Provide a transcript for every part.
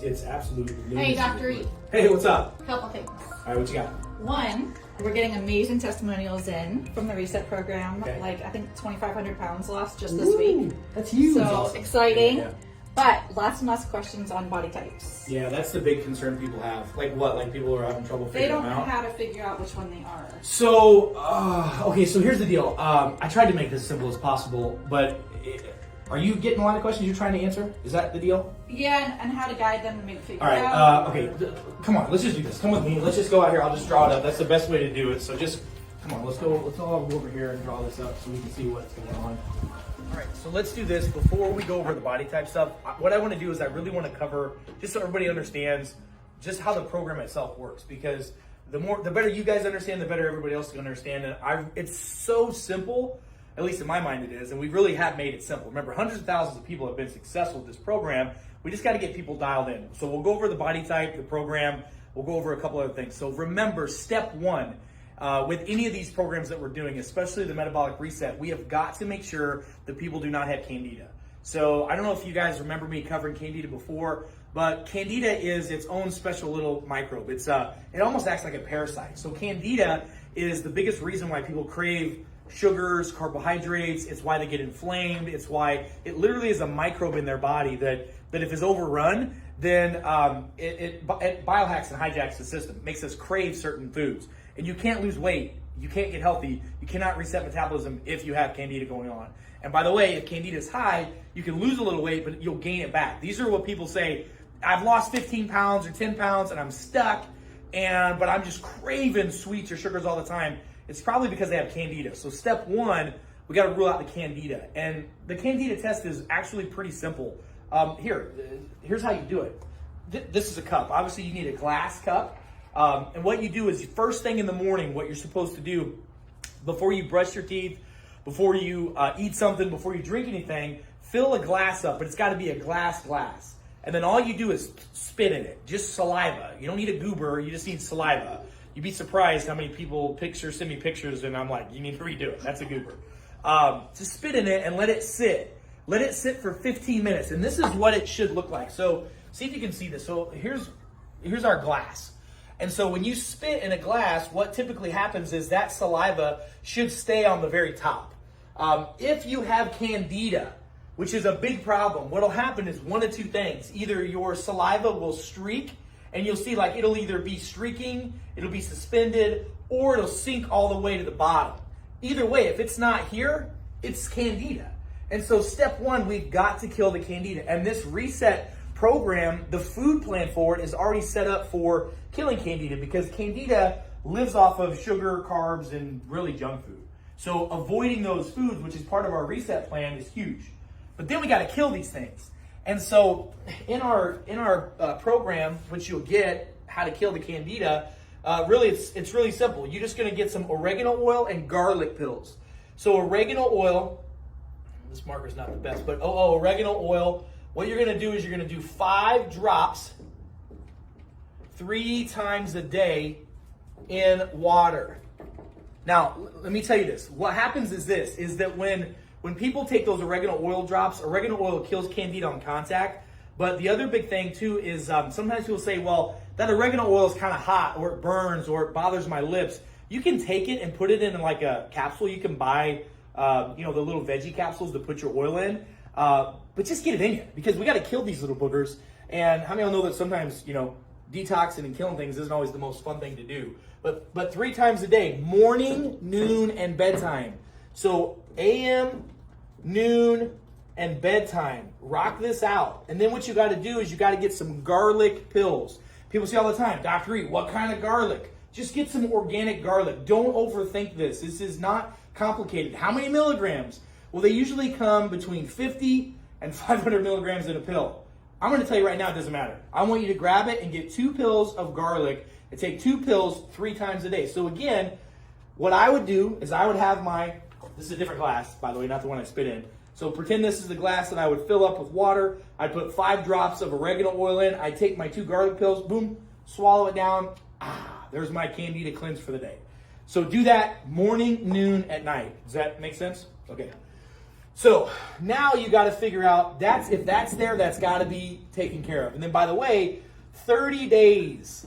It's absolutely news. Hey, Dr. E. Hey, what's up? Couple things. All right, what you got? One, we're getting amazing testimonials in from the Reset program. Okay. Like, I think 2,500 pounds lost just this week. That's huge. So Awesome. exciting. Yeah. But lots and lots of questions on body types. Yeah, that's the big concern people have. Like what? Like people are having trouble They figuring don't them know out? how to figure out which one they are. So, okay, so here's the deal. I tried to make this as simple as possible, but are you getting a lot of questions you're trying to answer? Is that the deal? Yeah, and how to guide them to maybe figure All it out. right, okay, come on, let's just do this. Come with me. Let's just go out here. I'll just draw it up. That's the best way to do it. So just, come on, let's all go over here and draw this up so we can see what's going on. All right, so let's do this. Before we go over the body type stuff, what I want to do is I really want to cover, just so everybody understands, just how the program itself works. Because the better you guys understand, the better everybody else can understand. And it's so simple, at least in my mind it is, and we really have made it simple. Remember, hundreds of thousands of people have been successful with this program. We just got to get people dialed in. So we'll go over the body type, the program. We'll go over a couple other things. So remember, step one, with any of these programs that we're doing, especially the Metabolic Reset, we have got to make sure that people do not have Candida. So I don't know if you guys remember me covering Candida before, but Candida is its own special little microbe. It almost acts like a parasite. So Candida is the biggest reason why people crave sugars, carbohydrates. It's why they get inflamed. It's why it literally is a microbe in their body that if it's overrun, then it biohacks and hijacks the system, makes us crave certain foods. And you can't lose weight, you can't get healthy, you cannot reset metabolism if you have Candida going on. And by the way, if Candida is high, you can lose a little weight, but you'll gain it back. These are what people say, I've lost 15 pounds or 10 pounds and I'm stuck, but I'm just craving sweets or sugars all the time. It's probably because they have Candida. So step one, we gotta rule out the Candida. And the Candida test is actually pretty simple. Here's how you do it. This is a cup. Obviously you need a glass cup. And what you do is first thing in the morning, what you're supposed to do before you brush your teeth, before you eat something, before you drink anything, fill a glass up, but it's got to be a glass. And then all you do is spit in it, just saliva. You don't need a goober, you just need saliva. You'd be surprised how many people send me pictures and I'm like, you need to redo it, that's a goober. Just spit in it and let it sit. Let it sit for 15 minutes. And this is what it should look like. So see if you can see this. So here's our glass. And so when you spit in a glass, what typically happens is that saliva should stay on the very top. If you have Candida, which is a big problem, what'll happen is one of two things. Either your saliva will streak, and you'll see like it'll either be streaking, it'll be suspended, or it'll sink all the way to the bottom. Either way, if it's not here, it's Candida. And so step one, we've got to kill the Candida. And this reset program, the food plan for it is already set up for killing Candida because Candida lives off of sugar, carbs, and really junk food. So avoiding those foods, which is part of our reset plan, is huge. But then we got to kill these things. And so in our program, which you'll get, how to kill the Candida, really it's really simple. You're just going to get some oregano oil and garlic pills. So oregano oil, this marker's not the best, but oregano oil. What you're going to do is you're going to do 5 drops 3 times a day in water. Now, let me tell you this. What happens is that when people take those oregano oil drops, oregano oil kills Candida on contact. But the other big thing too is sometimes people say, well, that oregano oil is kind of hot or it burns or it bothers my lips. You can take it and put it in like a capsule. You can buy, the little veggie capsules to put your oil in. But just get it in you because we got to kill these little boogers. And how many of y'all know that sometimes, detoxing and killing things isn't always the most fun thing to do. But 3 times a day, morning, noon, and bedtime. So AM, noon, and bedtime. Rock this out. And then what you got to do is you got to get some garlic pills. People say all the time, Dr. E, what kind of garlic? Just get some organic garlic. Don't overthink this. This is not complicated. How many milligrams? Well, they usually come between 50 and 500 milligrams in a pill. I'm going to tell you right now, it doesn't matter. I want you to grab it and get 2 pills of garlic and take 2 pills 3 times a day. So again, what I would do is I would have this is a different glass, by the way, not the one I spit in. So pretend this is the glass that I would fill up with water. I'd put 5 drops of oregano oil in. I'd take my 2 garlic pills, boom, swallow it down. There's my Candida cleanse for the day. So do that morning, noon, at night. Does that make sense? Okay. So now you got to figure out if that's there, that's got to be taken care of. And then, by the way, 30 days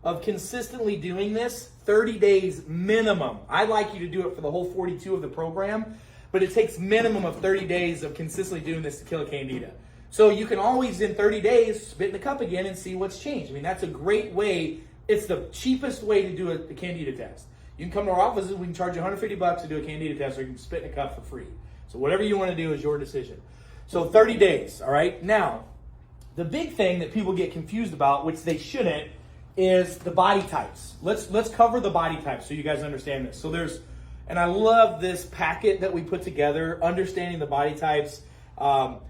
of consistently doing this, 30 days minimum. I'd like you to do it for the whole 42 of the program, but it takes minimum of 30 days of consistently doing this to kill a candida. So you can always, in 30 days, spit in the cup again and see what's changed. I mean, that's a great way. It's the cheapest way to do a candida test. You can come to our offices, we can charge you $150 to do a candida test, or you can spit in a cup for free. So whatever you want to do is your decision. So 30 days, all right? Now, the big thing that people get confused about, which they shouldn't, is the body types. Let's cover the body types so you guys understand this. So and I love this packet that we put together, understanding the body types. And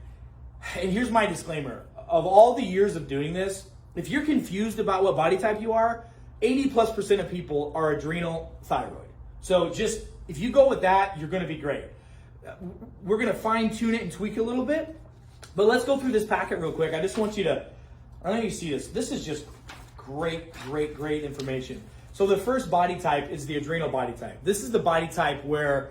here's my disclaimer. Of all the years of doing this, if you're confused about what body type you are, 80+% of people are adrenal thyroid. So just, if you go with that, you're going to be great. We're going to fine tune it and tweak it a little bit, but let's go through this packet real quick. I just want you to, I know you see this. This is just great information. So the first body type is the adrenal body type. This is the body type where,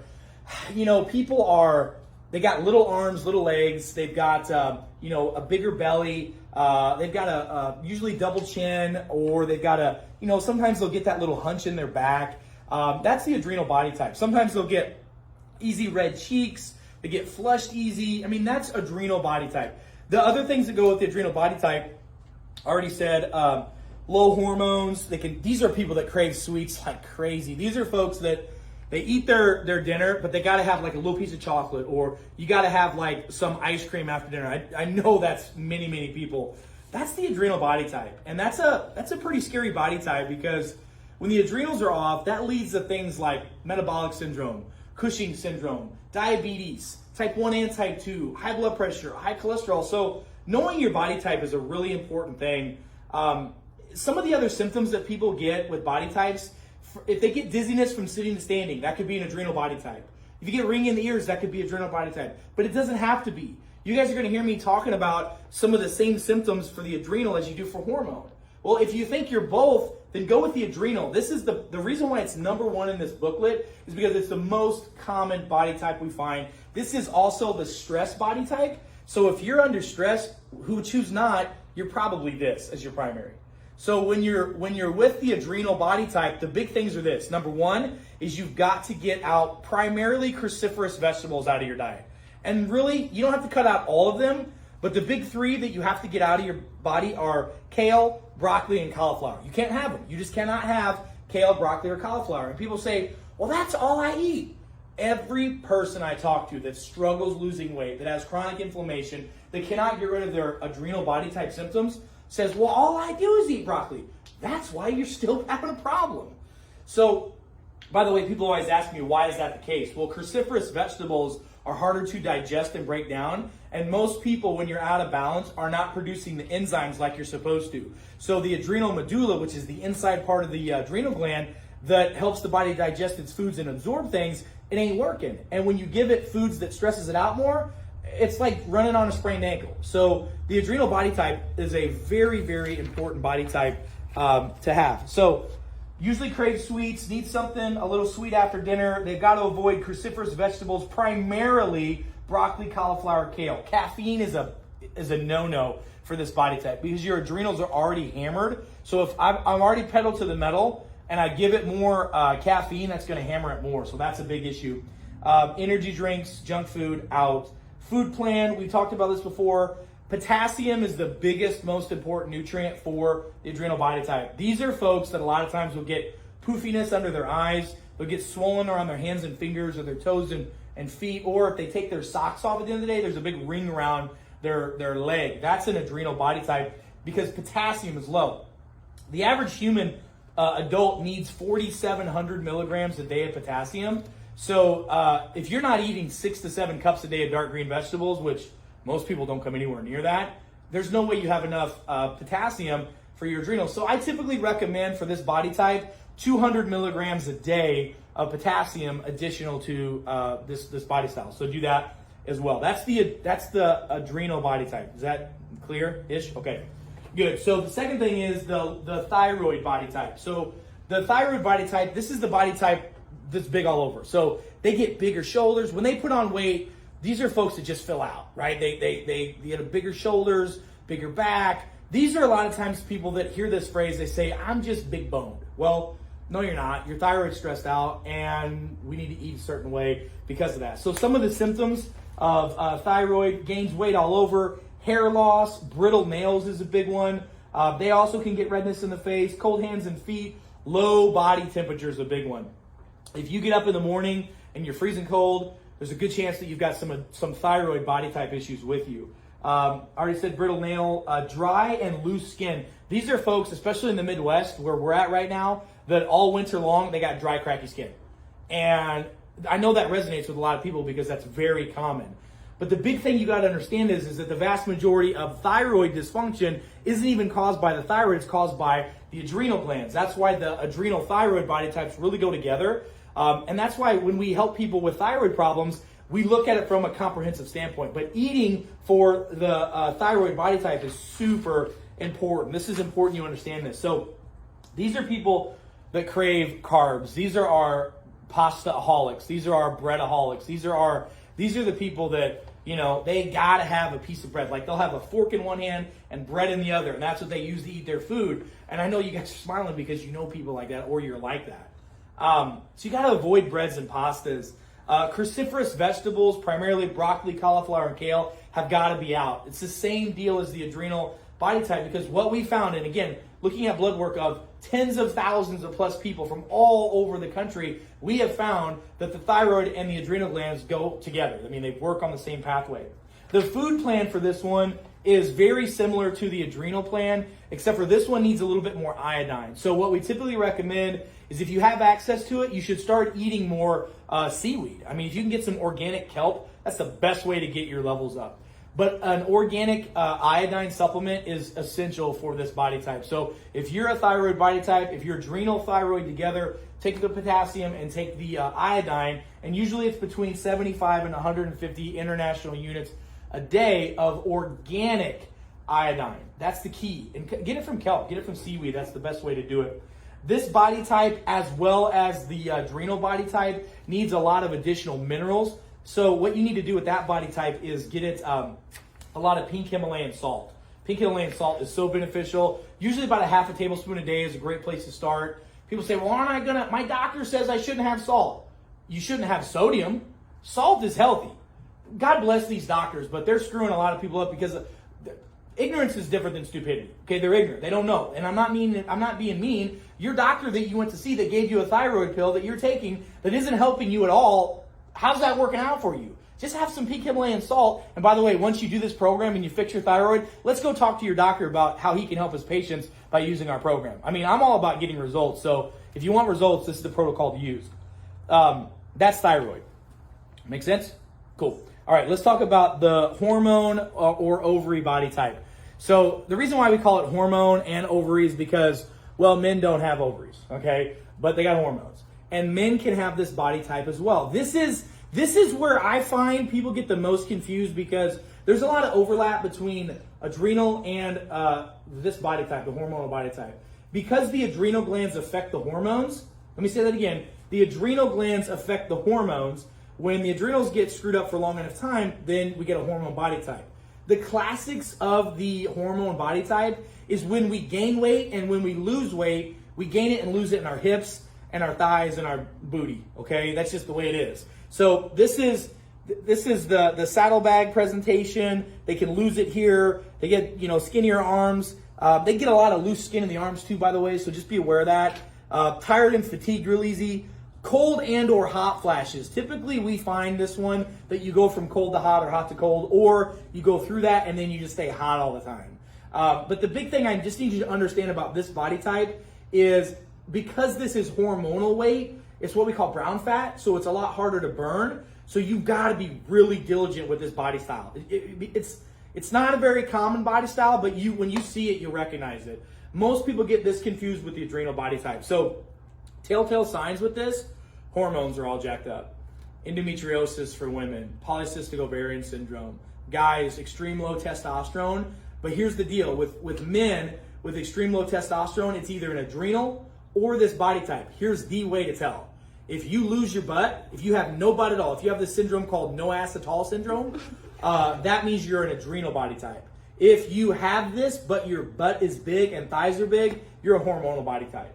people they got little arms, little legs. They've got, a bigger belly. They've got a usually double chin, or they've got sometimes they'll get that little hunch in their back. That's the adrenal body type. Sometimes they'll get easy red cheeks. They get flushed easy. I mean, that's adrenal body type. The other things that go with the adrenal body type, I already said, low hormones. These are people that crave sweets like crazy. These are folks that they eat their dinner, but they got to have like a little piece of chocolate, or you got to have like some ice cream after dinner. I know that's many people. That's the adrenal body type. And that's a pretty scary body type, because when the adrenals are off, that leads to things like metabolic syndrome, Cushing syndrome, diabetes, type 1 and type 2, high blood pressure, high cholesterol. So knowing your body type is a really important thing. Some of the other symptoms that people get with body types, if they get dizziness from sitting to standing, that could be an adrenal body type. If you get ringing in the ears, that could be adrenal body type. But it doesn't have to be. You guys are going to hear me talking about some of the same symptoms for the adrenal as you do for hormone. Well, if you think you're both, then go with the adrenal. This is the reason why it's number one in this booklet, is because it's the most common body type we find. This is also the stress body type. So if you're under stress, who's not, you're probably this as your primary. So when you're with the adrenal body type, the big things are this. Number one is you've got to get out primarily cruciferous vegetables out of your diet. And really, you don't have to cut out all of them, but the big three that you have to get out of your body are kale, broccoli, and cauliflower. You can't have them. You just cannot have kale, broccoli, or cauliflower. And people say, well, that's all I eat. Every person I talk to that struggles losing weight, that has chronic inflammation, that cannot get rid of their adrenal body type symptoms, says, well, all I do is eat broccoli. That's why you're still having a problem. So, by the way, people always ask me, why is that the case? Well, cruciferous vegetables are harder to digest and break down, and most people, when you're out of balance, are not producing the enzymes like you're supposed to. So the adrenal medulla, which is the inside part of the adrenal gland that helps the body digest its foods and absorb things, it ain't working. And when you give it foods that stresses it out more, it's like running on a sprained ankle. So the adrenal body type is a very important body type to have. So usually crave sweets, need something a little sweet after dinner. They've got to avoid cruciferous vegetables, primarily broccoli, cauliflower, kale. Caffeine is a no-no for this body type, because your adrenals are already hammered. So if I'm already pedal to the metal and I give it more caffeine, that's going to hammer it more. So that's a big issue. Energy drinks, junk food, out. Food plan, we talked about this before. Potassium is the biggest, most important nutrient for the adrenal body type. These are folks that a lot of times will get poofiness under their eyes. They'll get swollen around their hands and fingers, or their toes and feet. Or if they take their socks off at the end of the day, there's a big ring around their leg. That's an adrenal body type, because potassium is low. The average human adult needs 4,700 milligrams a day of potassium. So if you're not eating 6 to 7 cups a day of dark green vegetables, which most people don't come anywhere near that, there's no way you have enough potassium for your adrenals. So I typically recommend for this body type 200 milligrams a day of potassium additional to this body style. So do that as well. That's the adrenal body type. Is that clear-ish? Okay, good. So the second thing is the thyroid body type. So the thyroid body type, this is the body type that's big all over. So they get bigger shoulders. When they put on weight, these are folks that just fill out, right? They have bigger shoulders, bigger back. These are a lot of times people that hear this phrase, they say, I'm just big boned. Well, no, you're not. Your thyroid's stressed out, and we need to eat a certain way because of that. So some of the symptoms of thyroid: gains weight all over, hair loss, brittle nails is a big one. They also can get redness in the face, cold hands and feet, low body temperature is a big one. If you get up in the morning and you're freezing cold, there's a good chance that you've got some thyroid body type issues with you. I already said brittle nail, dry and loose skin. These are folks, especially in the Midwest where we're at right now, that all winter long, they got dry, cracky skin. And I know that resonates with a lot of people because that's very common. But the big thing you got to understand is that the vast majority of thyroid dysfunction isn't even caused by the thyroid, it's caused by the adrenal glands. That's why the adrenal thyroid body types really go together. And that's why when we help people with thyroid problems, we look at it from a comprehensive standpoint. But eating for the thyroid body type is super important. This is important you understand this. So these are people that crave carbs. These are our pasta-aholics. These are our bread-aholics. These are the people that, you know, they gotta have a piece of bread. Like they'll have a fork in one hand and bread in the other, and that's what they use to eat their food. And I know you guys are smiling because you know people like that or you're like that. So you gotta avoid breads and pastas. Cruciferous vegetables, primarily broccoli, cauliflower, and kale, have got to be out. It's the same deal as the adrenal body type, because what we found, and again, looking at blood work of tens of thousands of plus people from all over the country, we have found that the thyroid and the adrenal glands go together. I mean, they work on the same pathway. The food plan for this one is very similar to the adrenal plan, except for this one needs a little bit more iodine. So what we typically recommend is if you have access to it, you should start eating more seaweed. I mean, if you can get some organic kelp, that's the best way to get your levels up. But an organic iodine supplement is essential for this body type. So if you're a thyroid body type, if you're adrenal thyroid together, take the potassium and take the iodine, and usually it's between 75 and 150 international units a day of organic iodine. That's the key. And get it from kelp, get it from seaweed. That's the best way to do it. This body type, as well as the adrenal body type, needs a lot of additional minerals. So what you need to do with that body type is get it a lot of pink Himalayan salt. Pink Himalayan salt is so beneficial. Usually about a half a tablespoon a day is a great place to start. People say, well, aren't I gonna, my doctor says I shouldn't have salt. You shouldn't have sodium. Salt is healthy. God bless these doctors, but they're screwing a lot of people up because ignorance is different than stupidity. Okay, they're ignorant. They don't know. And I'm not being mean. Your doctor that you went to see that gave you a thyroid pill that you're taking that isn't helping you at all, how's that working out for you? Just have some pink Himalayan salt. And by the way, once you do this program and you fix your thyroid, let's go talk to your doctor about how he can help his patients by using our program. I mean, I'm all about getting results. So if you want results, this is the protocol to use. That's thyroid. Make sense? Cool. All right, let's talk about the hormone or ovary body type. So the reason why we call it hormone and ovary is because, well, men don't have ovaries, okay? But they got hormones. And men can have this body type as well. This is where I find people get the most confused because there's a lot of overlap between adrenal and this body type, the hormonal body type. Because the adrenal glands affect the hormones, let me say that again, the adrenal glands affect the hormones. When the adrenals get screwed up for long enough time, then we get a hormone body type. The classics of the hormone body type is when we gain weight and when we lose weight, we gain it and lose it in our hips and our thighs and our booty, okay? That's just the way it is. So this is the saddlebag presentation. They can lose it here. They get, skinnier arms. They get a lot of loose skin in the arms too, by the way, so just be aware of that. Tired and fatigued real easy. Cold and or hot flashes. Typically we find this one that you go from cold to hot or hot to cold, or you go through that and then you just stay hot all the time. But the big thing I just need you to understand about this body type is because this is hormonal weight, it's what we call brown fat, so it's a lot harder to burn. So you've got to be really diligent with this body style. It's not a very common body style, but when you see it, you recognize it. Most people get this confused with the adrenal body type. So telltale signs with this, hormones are all jacked up. Endometriosis for women, polycystic ovarian syndrome, guys, extreme low testosterone. But here's the deal, with men with extreme low testosterone, it's either an adrenal or this body type. Here's the way to tell. If you lose your butt, if you have no butt at all, if you have this syndrome called no ass at all syndrome, that means you're an adrenal body type. If you have this, but your butt is big and thighs are big, you're a hormonal body type.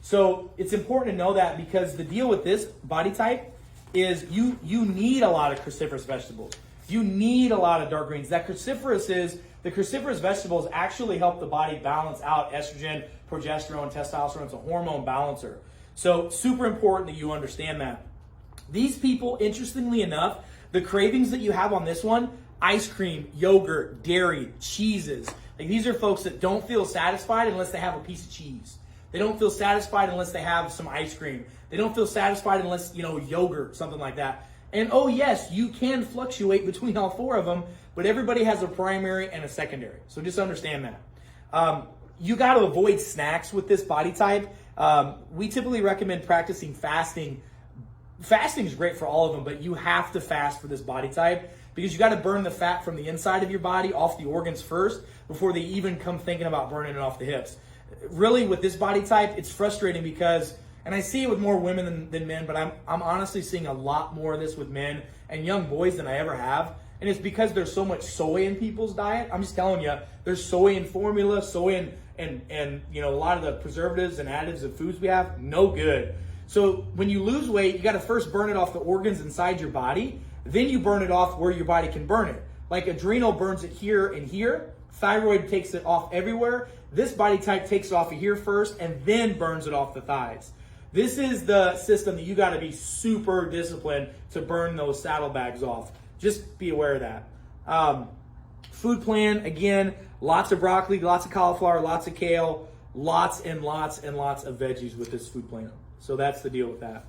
So it's important to know that, because the deal with this body type is you need a lot of cruciferous vegetables. You need a lot of dark greens. The cruciferous vegetables actually help the body balance out estrogen, progesterone, testosterone. It's a hormone balancer. So super important that you understand that. These people, interestingly enough, the cravings that you have on this one, ice cream, yogurt, dairy, cheeses. Like, these are folks that don't feel satisfied unless they have a piece of cheese. They don't feel satisfied unless they have some ice cream. They don't feel satisfied unless, yogurt, something like that. And oh yes, you can fluctuate between all four of them, but everybody has a primary and a secondary. So just understand that. You got to avoid snacks with this body type. We typically recommend practicing fasting. Fasting is great for all of them, but you have to fast for this body type, because you got to burn the fat from the inside of your body off the organs first before they even come thinking about burning it off the hips. Really, with this body type, it's frustrating because, and I see it with more women than men, but I'm honestly seeing a lot more of this with men and young boys than I ever have. And it's because there's so much soy in people's diet. I'm just telling you, there's soy in formula, soy and a lot of the preservatives and additives of foods we have, no good. So when you lose weight, you got to first burn it off the organs inside your body. Then you burn it off where your body can burn it. Like adrenal burns it here and here. Thyroid takes it off everywhere. This body type takes it off of here first and then burns it off the thighs. This is the system that you got to be super disciplined to burn those saddlebags off. Just be aware of that. Food plan, again, lots of broccoli, lots of cauliflower, lots of kale, lots and lots and lots of veggies with this food plan. So that's the deal with that.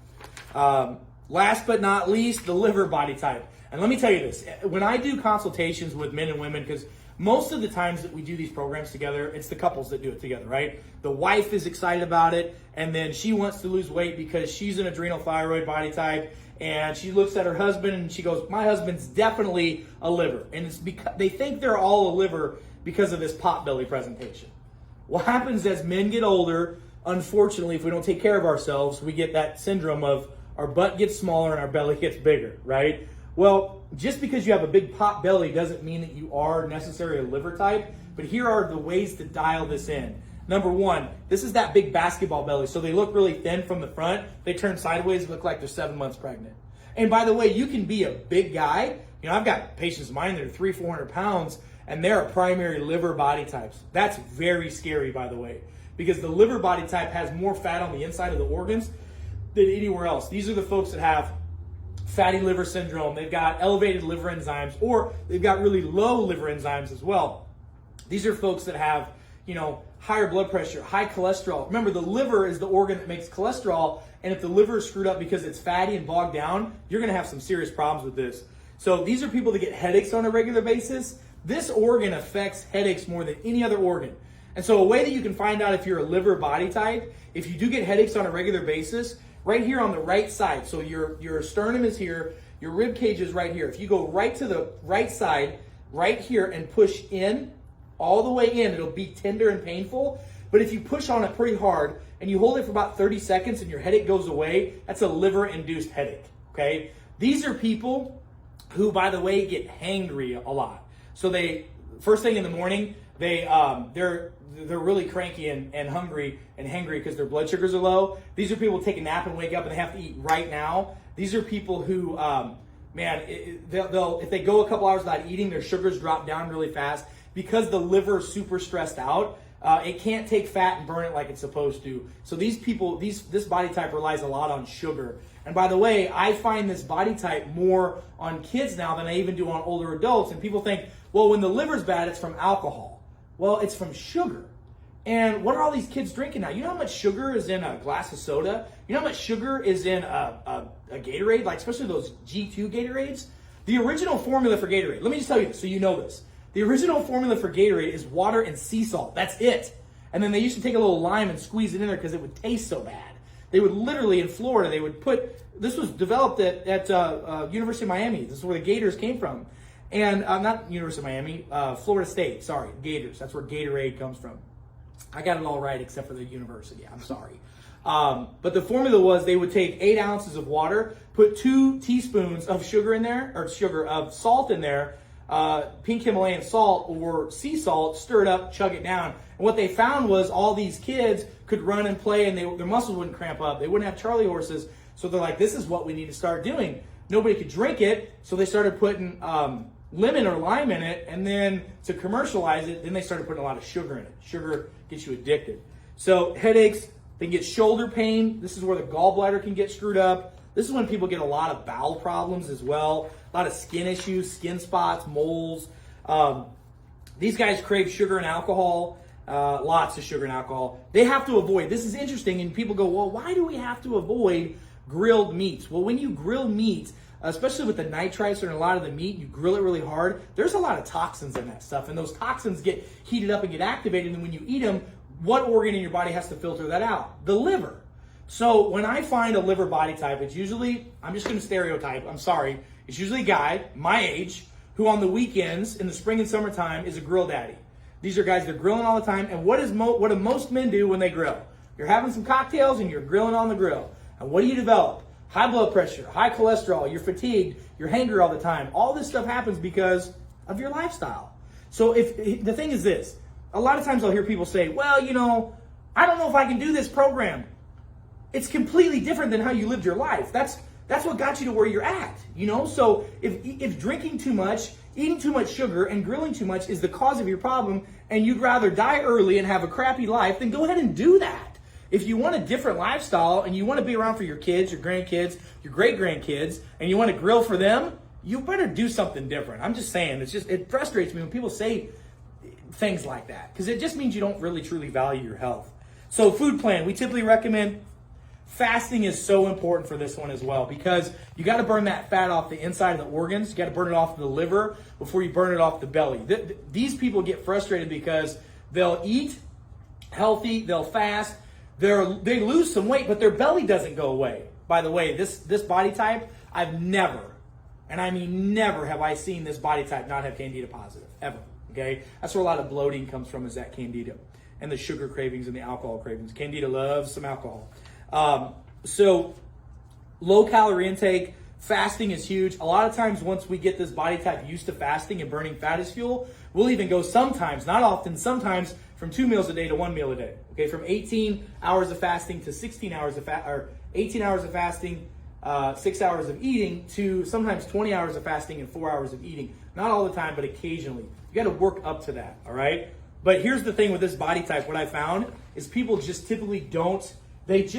Last but not least, the liver body type. And let me tell you this, when I do consultations with men and women, because most of the times that we do these programs together, it's the couples that do it together, right? The wife is excited about it, and then she wants to lose weight because she's an adrenal thyroid body type, and she looks at her husband and she goes, my husband's definitely a liver. And it's because they think they're all a liver because of this pot belly presentation. What happens as men get older, unfortunately, if we don't take care of ourselves, we get that syndrome of our butt gets smaller and our belly gets bigger, right? Well, just because you have a big pot belly doesn't mean that you are necessarily a liver type, but here are the ways to dial this in. Number one, this is that big basketball belly. So they look really thin from the front. They turn sideways and look like they're 7 months pregnant. And by the way, you can be a big guy. I've got patients of mine that are 300-400 pounds, and they're primary liver body types. That's very scary, by the way, because the liver body type has more fat on the inside of the organs than anywhere else. These are the folks that have fatty liver syndrome. They've got elevated liver enzymes, or they've got really low liver enzymes as well. These are folks that have, higher blood pressure, high cholesterol. Remember, the liver is the organ that makes cholesterol, and if the liver is screwed up because it's fatty and bogged down, you're going to have some serious problems with this. So these are people that get headaches on a regular basis. This organ affects headaches more than any other organ. And so a way that you can find out if you're a liver body type, if you do get headaches on a regular basis, right here on the right side, so your sternum is here, your rib cage is right here. If you go right to the right side, right here, and push in, all the way in, it'll be tender and painful. But if you push on it pretty hard and you hold it for about 30 seconds and your headache goes away, that's a liver-induced headache, okay? These are people who, by the way, get hangry a lot. So first thing in the morning, they're really cranky and hungry and hangry because their blood sugars are low. These are people who take a nap and wake up and they have to eat right now. These are people who, if they go a couple hours without eating, their sugars drop down really fast. Because the liver is super stressed out, it can't take fat and burn it like it's supposed to. So these people, this body type relies a lot on sugar. And by the way, I find this body type more on kids now than I even do on older adults. And people think, well, when the liver's bad, it's from alcohol. Well, it's from sugar. And what are all these kids drinking now? You know how much sugar is in a glass of soda? You know how much sugar is in a Gatorade, like especially those G2 Gatorades? The original formula for Gatorade, let me just tell you this so you know this. The original formula for Gatorade is water and sea salt. That's it. And then they used to take a little lime and squeeze it in there because it would taste so bad. They would literally, in Florida, they would this was developed at University of Miami. This is where the Gators came from. And not University of Miami, Florida State, sorry, Gators. That's where Gatorade comes from. I got it all right except for the university. I'm sorry. But the formula was they would take 8 ounces of water, put 2 teaspoons of sugar in there, or salt in there, pink Himalayan salt or sea salt, stir it up, chug it down. And what they found was all these kids could run and play and their muscles wouldn't cramp up. They wouldn't have Charlie horses. So they're like, this is what we need to start doing. Nobody could drink it, so they started putting lemon or lime in it, and then to commercialize it, then they started putting a lot of sugar in it. Sugar gets you addicted. So headaches, they can get shoulder pain. This is where the gallbladder can get screwed up. This is when people get a lot of bowel problems as well, a lot of skin issues, skin spots, moles. These guys crave sugar and alcohol, lots of sugar and alcohol. They have to avoid, this is interesting, and people go, well, why do we have to avoid grilled meats? Well, when you grill meat, especially with the nitrites or in a lot of the meat, you grill it really hard, there's a lot of toxins in that stuff, and those toxins get heated up and get activated, and when you eat them, what organ in your body has to filter that out? The liver. So when I find a liver body type, it's usually, I'm just going to stereotype, I'm sorry, it's usually a guy my age who on the weekends in the spring and summertime is a grill daddy. These are guys that are grilling all the time, and what do most men do when they grill? You're having some cocktails and you're grilling on the grill. And what do you develop? High blood pressure, high cholesterol, you're fatigued, you're hangry all the time. All this stuff happens because of your lifestyle. So if the thing is this, a lot of times I'll hear people say, well, you know, I don't know if I can do this program. It's completely different than how you lived your life. That's what got you to where you're at, you know? So if drinking too much, eating too much sugar, and grilling too much is the cause of your problem, and you'd rather die early and have a crappy life, then go ahead and do that. If you want a different lifestyle and you want to be around for your kids, your grandkids, your great-grandkids, and you want to grill for them, you better do something different. I'm just saying, it frustrates me when people say things like that, because it just means you don't really truly value your health. So food plan, we typically recommend fasting is so important for this one as well, because you got to burn that fat off the inside of the organs. You got to burn it off the liver before you burn it off the belly. These people get frustrated because they'll eat healthy, they'll fast, they lose some weight, but their belly doesn't go away. By the way, this body type, I've never, and I mean never, have I seen this body type not have Candida positive, ever. Okay, that's where a lot of bloating comes from, is that Candida, and the sugar cravings and the alcohol cravings. Candida loves some alcohol. So low calorie intake, fasting is huge. A lot of times once we get this body type used to fasting and burning fat as fuel, we'll even go sometimes, not often, sometimes from 2 meals a day to 1 meal a day. Okay, from 18 hours of fasting to 16 hours of or 18 hours of fasting, 6 hours of eating, to sometimes 20 hours of fasting and 4 hours of eating. Not all the time, but occasionally. You got to work up to that, all right? But here's the thing with this body type. What I found is people just typically don't drink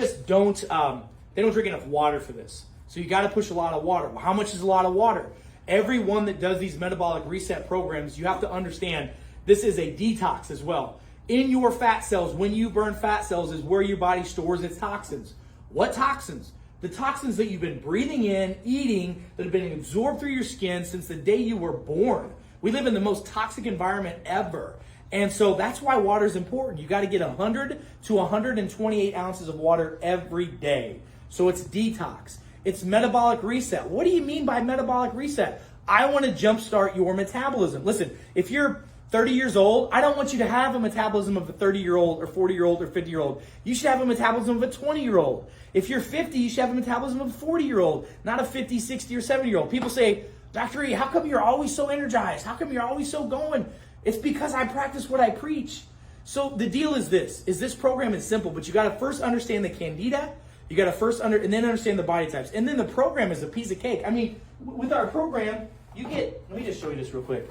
enough water for this. So you got to push a lot of water. Well, how much is a lot of water? Everyone that does these metabolic reset programs, you have to understand this is a detox as well. In your fat cells, when you burn fat cells, is where your body stores its toxins. What toxins? The toxins that you've been breathing in, eating, that have been absorbed through your skin since the day you were born. We live in the most toxic environment ever. And so that's why water is important. You got to get 100 to 128 ounces of water every day. So it's detox. It's metabolic reset. What do you mean by metabolic reset? I want to jumpstart your metabolism. Listen, if you're 30 years old, I don't want you to have a metabolism of a 30-year-old or 40-year-old or 50-year-old. You should have a metabolism of a 20-year-old. If you're 50, you should have a metabolism of a 40-year-old, not a 50, 60, or 70-year-old. People say, Dr. E, how come you're always so energized? How come you're always so going? It's because I practice what I preach. So the deal is this program is simple, but you got to first understand the Candida. You got to and then understand the body types. And then the program is a piece of cake. I mean, with our program, you get, let me just show you this real quick.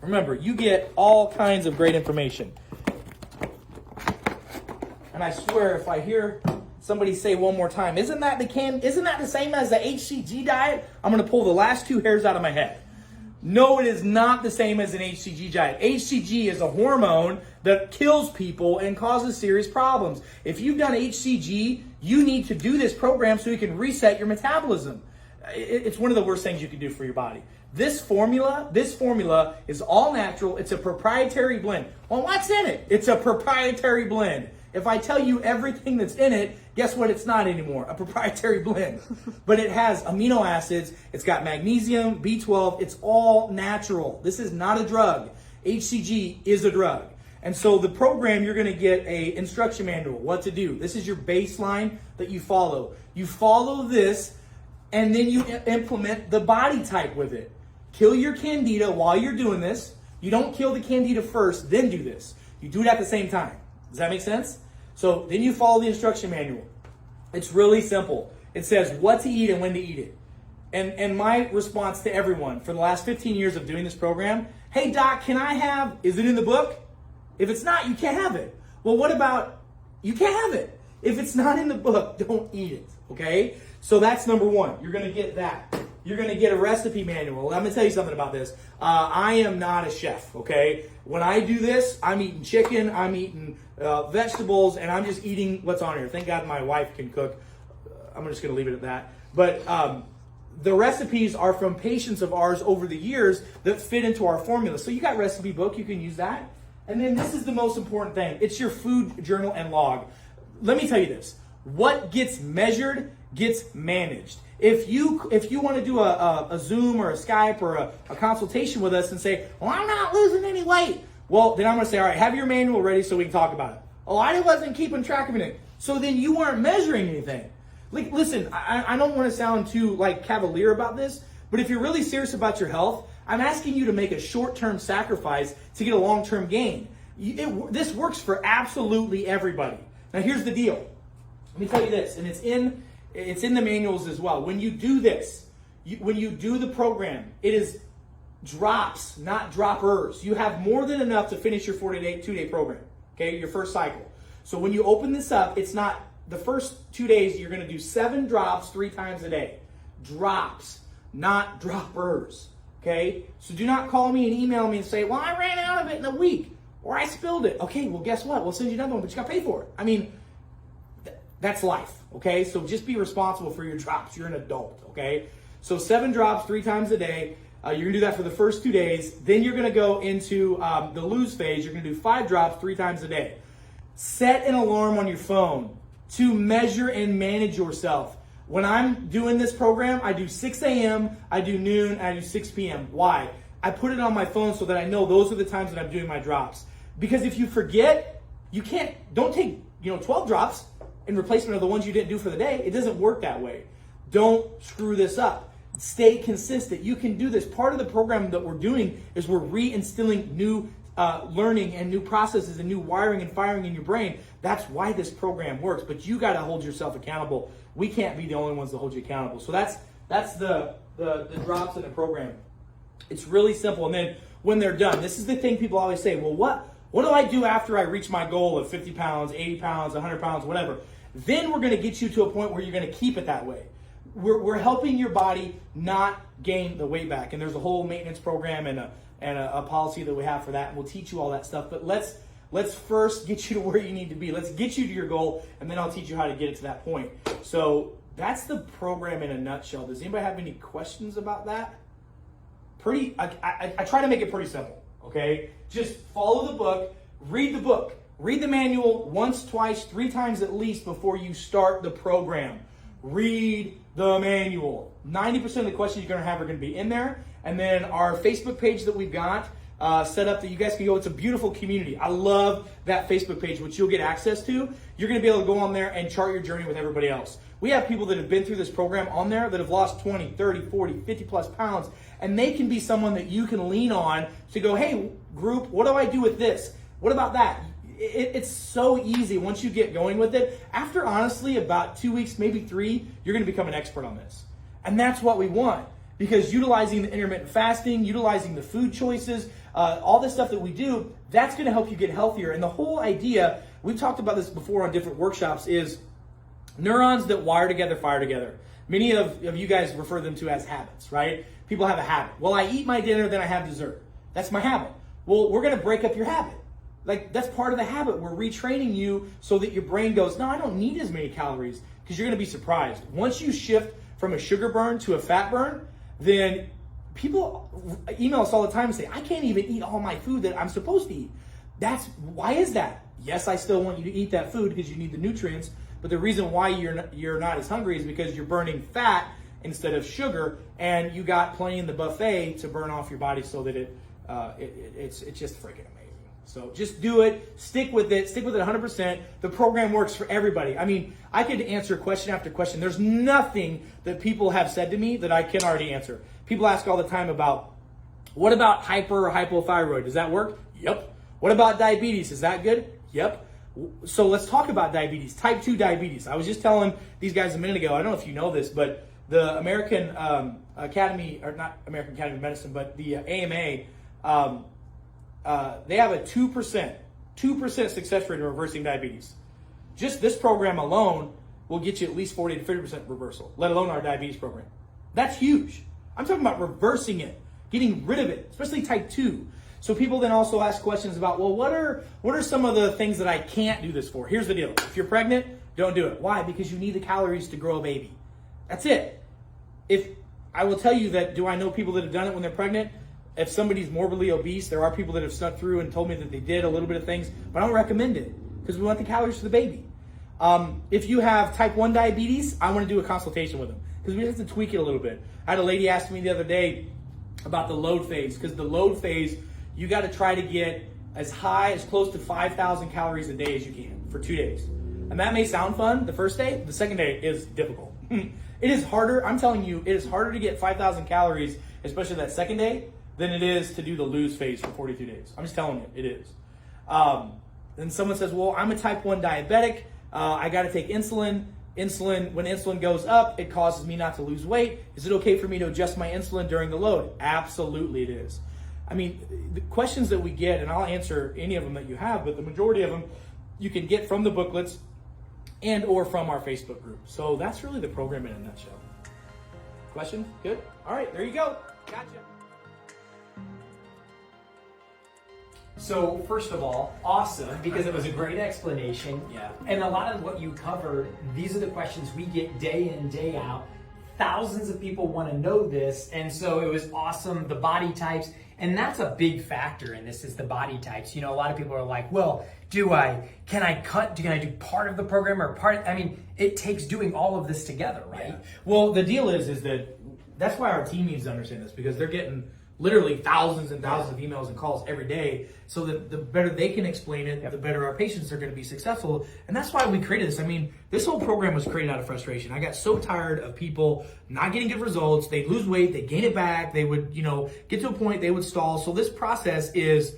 Remember, you get all kinds of great information. And I swear, if I hear somebody say one more time, isn't that the same as the HCG diet? I'm going to pull the last 2 hairs out of my head. No, it is not the same as an HCG diet. HCG is a hormone that kills people and causes serious problems. If you've done HCG, you need to do this program so you can reset your metabolism. It's one of the worst things you can do for your body. This formula is all natural. It's a proprietary blend. Well, what's in it? It's a proprietary blend. If I tell you everything that's in it, guess what? It's not anymore. A proprietary blend. But it has amino acids. It's got magnesium, B12. It's all natural. This is not a drug. HCG is a drug. And so the program, you're going to get a instruction manual, what to do. This is your baseline that you follow. You follow this, and then you implement the body type with it. Kill your candida while you're doing this. You don't kill the candida first, then do this. You do it at the same time. Does that make sense? So then you follow the instruction manual. It's really simple. It says what to eat and when to eat it. And my response to everyone for the last 15 years of doing this program, hey doc, is it in the book? If it's not, you can't have it. Well, what about, you can't have it. If it's not in the book, don't eat it, okay? So that's number one. You're going to get that. You're going to get a recipe manual. I'm going to tell you something about this. I am not a chef, okay? When I do this, I'm eating chicken, I'm eating vegetables, and I'm just eating what's on here. Thank God my wife can cook. I'm just going to leave it at that. But the recipes are from patients of ours over the years that fit into our formula. So you got recipe book, you can use that. And then this is the most important thing. It's your food journal and log. Let me tell you this. What gets measured gets managed. If you want to do a Zoom or a Skype or a consultation with us and say, well, I'm not losing any weight. Well, then I'm going to say, all right, have your manual ready so we can talk about it. Oh, I wasn't keeping track of anything. So then you weren't measuring anything. Like, listen, I don't want to sound too cavalier about this, but if you're really serious about your health, I'm asking you to make a short-term sacrifice to get a long-term gain. This works for absolutely everybody. Now, here's the deal. Let me tell you this, and it's in the manuals as well. When you do this, when you do the program, it is drops, not droppers. You have more than enough to finish your 2-day program, okay, your first cycle. So when you open this up, it's not the first 2 days, you're going to do 7 drops 3 times a day. Drops, not droppers. Okay? So do not call me and email me and say, well, I ran out of it in a week, or I spilled it. Okay, well, guess what? We'll send you another one, but you got to pay for it. I mean, that's life. Okay? So just be responsible for your drops. You're an adult. Okay? So 7 drops 3 times a day. You're going to do that for the first 2 days. Then you're going to go into the lose phase. You're going to do 5 drops 3 times a day. Set an alarm on your phone to measure and manage yourself. When I'm doing this program, I do 6 a.m., I do noon, and I do 6 p.m. Why? I put it on my phone so that I know those are the times that I'm doing my drops. Because if you forget, don't take 12 drops in replacement of the ones you didn't do for the day. It doesn't work that way. Don't screw this up. Stay consistent. You can do this. Part of the program that we're doing is we're reinstilling new learning and new processes and new wiring and firing in your brain. That's why this program works. But you got to hold yourself accountable. We can't be the only ones that hold you accountable. So that's the drops in the program. It's really simple. And then when they're done, this is the thing people always say, well, what do I do after I reach my goal of 50 pounds, 80 pounds, 100 pounds, whatever? Then we're going to get you to a point where you're going to keep it that way. We're helping your body not gain the weight back. And there's a whole maintenance program and a policy that we have for that. And we'll teach you all that stuff. But let's first get you to where you need to be. Let's get you to your goal, and then I'll teach you how to get it to that point. So that's the program in a nutshell. Does anybody have any questions about that? I try to make it pretty simple, okay? Just follow the book, read the manual once, twice, 3 times at least before you start the program. Read the manual. 90% of the questions you're going to have are going to be in there. And then our Facebook page that we've got set up that you guys can go. It's a beautiful community. I love that Facebook page, which you'll get access to. You're going to be able to go on there and chart your journey with everybody else. We have people that have been through this program on there that have lost 20, 30, 40, 50 plus pounds, and they can be someone that you can lean on to go, hey, group, what do I do with this? What about that? It's so easy once you get going with it. After, honestly, about 2 weeks, maybe 3, you're going to become an expert on this. And that's what we want, because utilizing the intermittent fasting, utilizing the food choices, all this stuff that we do, that's going to help you get healthier. And the whole idea, we've talked about this before on different workshops, is neurons that wire together, fire together. Many of you guys refer them to as habits, right? People have a habit. Well, I eat my dinner, then I have dessert. That's my habit. Well, we're going to break up your habit. That's part of the habit. We're retraining you so that your brain goes, no, I don't need as many calories, because you're going to be surprised. Once you shift from a sugar burn to a fat burn, then people email us all the time and say, I can't even eat all my food that I'm supposed to eat. Why is that? Yes, I still want you to eat that food because you need the nutrients, but the reason why you're not as hungry is because you're burning fat instead of sugar, and you got plenty in the buffet to burn off your body so that it's just freaking amazing. So just do it, stick with it 100%. The program works for everybody. I mean, I could answer question after question. There's nothing that people have said to me that I can already answer. People ask all the time about, what about hyper or hypothyroid? Does that work? Yep. What about diabetes? Is that good? Yep. So let's talk about diabetes, type 2 diabetes. I was just telling these guys a minute ago, I don't know if you know this, but the American Academy, or not American Academy of Medicine, but the AMA, they have a 2% success rate in reversing diabetes. Just this program alone will get you at least 40 to 50% reversal, let alone our diabetes program. That's huge. I'm talking about reversing it, getting rid of it, especially type 2. So people then also ask questions about, well, what are some of the things that I can't do this for? Here's the deal. If you're pregnant, don't do it. Why? Because you need the calories to grow a baby. That's it. If I will tell you that, do I know people that have done it when they're pregnant? If somebody's morbidly obese, there are people that have snuck through and told me that they did a little bit of things, but I don't recommend it because we want the calories for the baby. If you have type 1 diabetes, I want to do a consultation with them because we have to tweak it a little bit. I had a lady ask me the other day about the load phase, because the load phase, you got to try to get as high, as close to 5,000 calories a day as you can for 2 days. And that may sound fun the first day. The second day is difficult. It is harder. I'm telling you, it is harder to get 5,000 calories, especially that second day, than it is to do the lose phase for 42 days. I'm just telling you, it is. Then someone says, well, I'm a type 1 diabetic. I got to take insulin. When insulin goes up, it causes me not to lose weight. Is it okay for me to adjust my insulin during the load? Absolutely it is. I mean, the questions that we get, and I'll answer any of them that you have, but the majority of them you can get from the booklets and or from our Facebook group. So that's really the program in a nutshell. Question? Good? All right, there you go. Gotcha. So first of all, awesome, because it was a great explanation. Yeah. And a lot of what you covered, these are the questions we get day in, day out. Thousands of people want to know this, and so it was awesome. The body types, and that's a big factor in this, is the body types. You know, a lot of people are like, well, can I do part of the program or part? I mean, it takes doing all of this together, right? Yeah. Well, the deal is that that's why our team needs to understand this, because they're getting literally thousands and thousands of emails and calls every day. So that the better they can explain it, the better our patients are going to be successful. And that's why we created this. I mean, this whole program was created out of frustration. I got so tired of people not getting good results. They'd lose weight, they'd gain it back. They would, get to a point, they would stall. So this process is,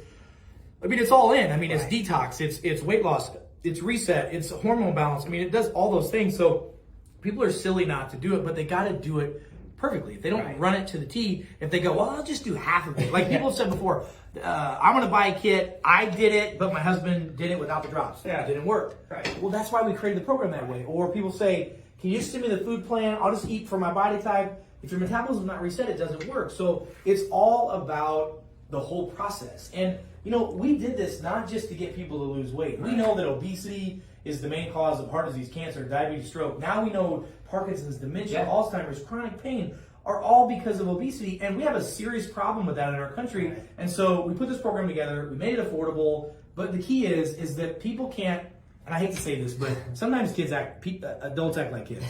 it's all in. It's detox, it's weight loss, it's reset, it's hormone balance. It does all those things. So people are silly not to do it, but they got to do it perfectly. If they don't run it to the T, if they go, well, I'll just do half of it. Like people have said before, I'm going to buy a kit. I did it, but my husband did it without the drops. Yeah. It didn't work. Right. Well, that's why we created the program that way. Or people say, can you just send me the food plan? I'll just eat for my body type. If your metabolism is not reset, it doesn't work. So it's all about the whole process. And, we did this not just to get people to lose weight. We know that obesity is the main cause of heart disease, cancer, diabetes, stroke. Now we know Parkinson's, dementia, Alzheimer's, chronic pain are all because of obesity, and we have a serious problem with that in our country. And so we put this program together, we made it affordable, but the key is that people can't, and I hate to say this, but sometimes adults act like kids.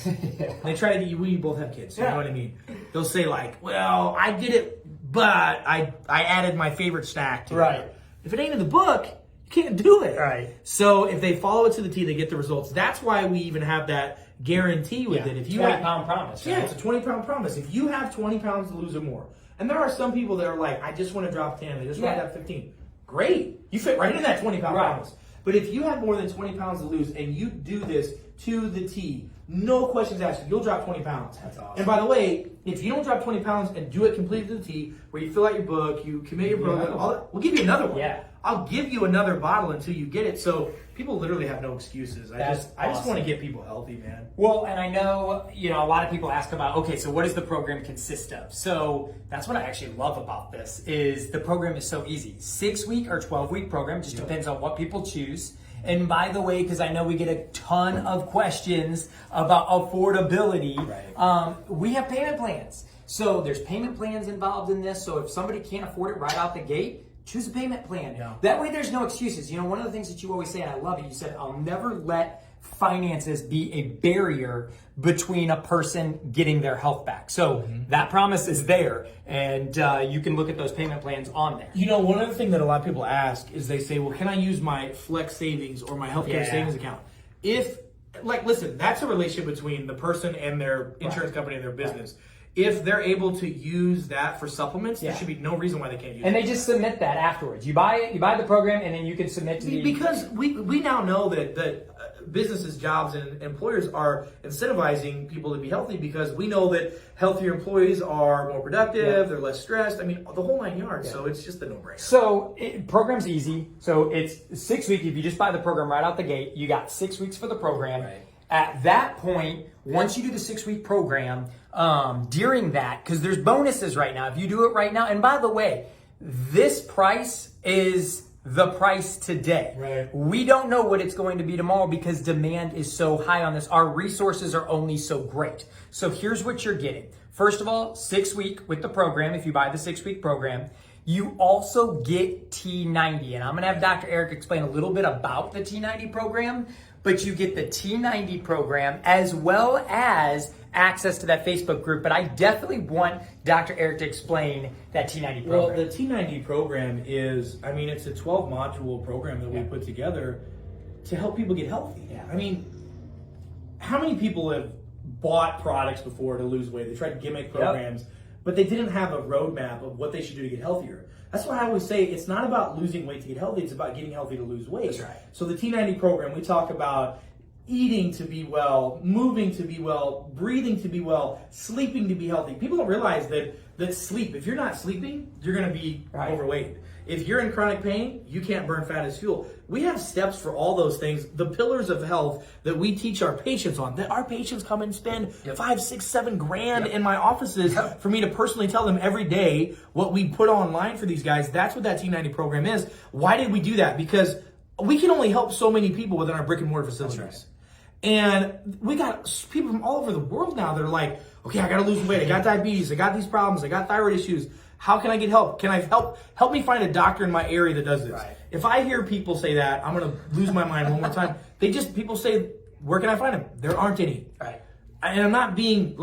They try to get you, we both have kids, you know what I mean? They'll say like, well, I did it, but I added my favorite snack to it. If it ain't in the book, you can't do it. Right. So if they follow it to the T, they get the results. That's why we even have that guarantee with it. If you 20-pound promise. Yeah, it's a 20-pound promise. If you have 20 pounds to lose or more, and there are some people that are like, I just want to drop 10, I just want to have 15. Great. You fit right in that 20-pound promise. But if you have more than 20 pounds to lose and you do this to the T, no questions asked, you'll drop 20 pounds. That's awesome. And by the way, if you don't drop 20 pounds and do it completely to the T, where you fill out your book, you commit your program, we'll give you another one. Yeah. I'll give you another bottle until you get it. So people literally have no excuses. I just want to get people healthy, man. Well, and I know, a lot of people ask about, okay, so what does the program consist of? So that's what I actually love about this, is the program is so easy. 6-week or 12-week program, just depends on what people choose. And by the way, because I know we get a ton of questions about affordability, we have payment plans. So there's payment plans involved in this. So if somebody can't afford it right out the gate, choose a payment plan. That way there's no excuses. One of the things that you always say, and I love it, you said, I'll never let finances be a barrier between a person getting their health back. So that promise is there, and you can look at those payment plans on there. You know, one other thing that a lot of people ask is they say, well, can I use my Flex Savings or my healthcare savings account? Listen, that's a relationship between the person and their insurance company and their business. If they're able to use that for supplements, there should be no reason why they can't use it. And they just submit that afterwards. You buy it, you buy the program, and then you can submit to the... Because we now know that businesses, jobs, and employers are incentivizing people to be healthy because we know that healthier employees are more productive, they're less stressed. I mean, the whole 9 yards. So it's just a no-brainer. So program's easy. So it's 6 weeks. If you just buy the program right out the gate, you got 6 weeks for the program. Right. At that point, once you do the 6-week program, during that, because there's bonuses right now. If you do it right now, and by the way, this price is the price today. Right. We don't know what it's going to be tomorrow because demand is so high on this. Our resources are only so great. So here's what you're getting. First of all, 6 week with the program. If you buy the 6-week program, you also get T90. And I'm going to have Dr. Eric explain a little bit about the T90 program, but you get the T90 program as well as access to that Facebook group. But I definitely want Dr. Eric to explain that T90 program. Well, the T90 program is, I mean, it's a 12-module program that we put together to help people get healthy. Yeah. I mean, how many people have bought products before to lose weight? They tried gimmick programs, but they didn't have a roadmap of what they should do to get healthier. That's why I always say it's not about losing weight to get healthy, it's about getting healthy to lose weight. That's right. So the T90 program, we talk about eating to be well, moving to be well, breathing to be well, sleeping to be healthy. People don't realize that sleep, if you're not sleeping, you're going to be overweight. If you're in chronic pain, you can't burn fat as fuel. We have steps for all those things, the pillars of health that we teach our patients on. That our patients come and spend $5, $6, $7 grand in my offices for me to personally tell them every day what we put online for these guys. That's what that T90 program is. Why did we do that? Because we can only help so many people within our brick and mortar facilities. That's right. And we got people from all over the world now that are like, okay, I got to lose weight. I got diabetes. I got these problems. I got thyroid issues. How can I get help? Can I help me find a doctor in my area that does this? Right. If I hear people say that, I'm going to lose my mind one more time. People say, where can I find them? There aren't any. Right. And I'm not being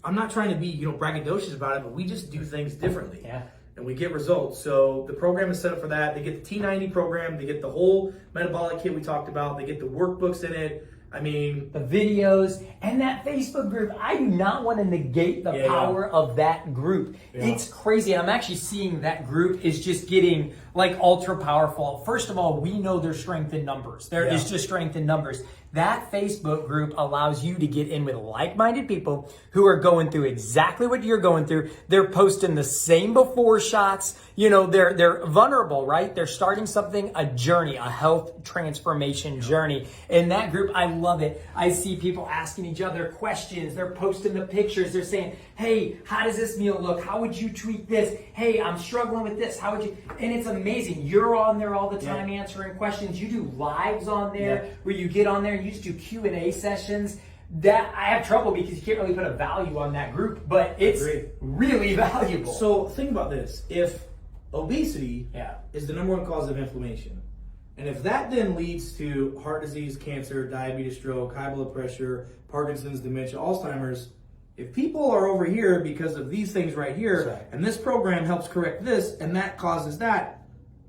I'm not trying to be, braggadocious about it, but we just do things differently. Yeah. And we get results. So the program is set up for that. They get the T90 program. They get the whole metabolic kit we talked about. They get the workbooks in it. I mean, the videos and that Facebook group. I do not want to negate the power of that group. Yeah. It's crazy. And I'm actually seeing that group is just getting ultra powerful. First of all, we know there's strength in numbers. There is just strength in numbers. That Facebook group allows you to get in with like-minded people who are going through exactly what you're going through. They're posting the same before shots. They're vulnerable, right? They're starting something, a journey, a health transformation journey. In that group, I love it. I see people asking each other questions. They're posting the pictures. They're saying, hey, how does this meal look? How would you tweak this? Hey, I'm struggling with this. How would you? And it's amazing. You're on there all the time answering questions. You do lives on there where you get on there and you just do Q&A sessions. That I have trouble because you can't really put a value on that group, but it's really valuable. So think about this. If obesity is the #1 cause of inflammation, and if that then leads to heart disease, cancer, diabetes, stroke, high blood pressure, Parkinson's, dementia, Alzheimer's, if people are over here because of these things right here, and this program helps correct this, and that causes that,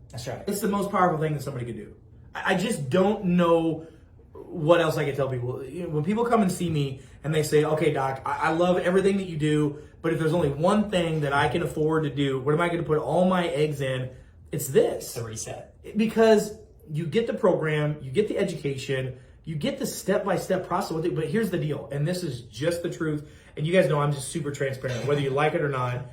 that's right. It's the most powerful thing that somebody could do. I just don't know what else I can tell people. When people come and see me and they say, okay, doc, I love everything that you do, but if there's only one thing that I can afford to do, what am I going to put all my eggs in? It's this. The reset. Because you get the program, you get the education, you get the step-by-step process with it, but here's the deal, and this is just the truth, and you guys know I'm just super transparent, whether you like it or not.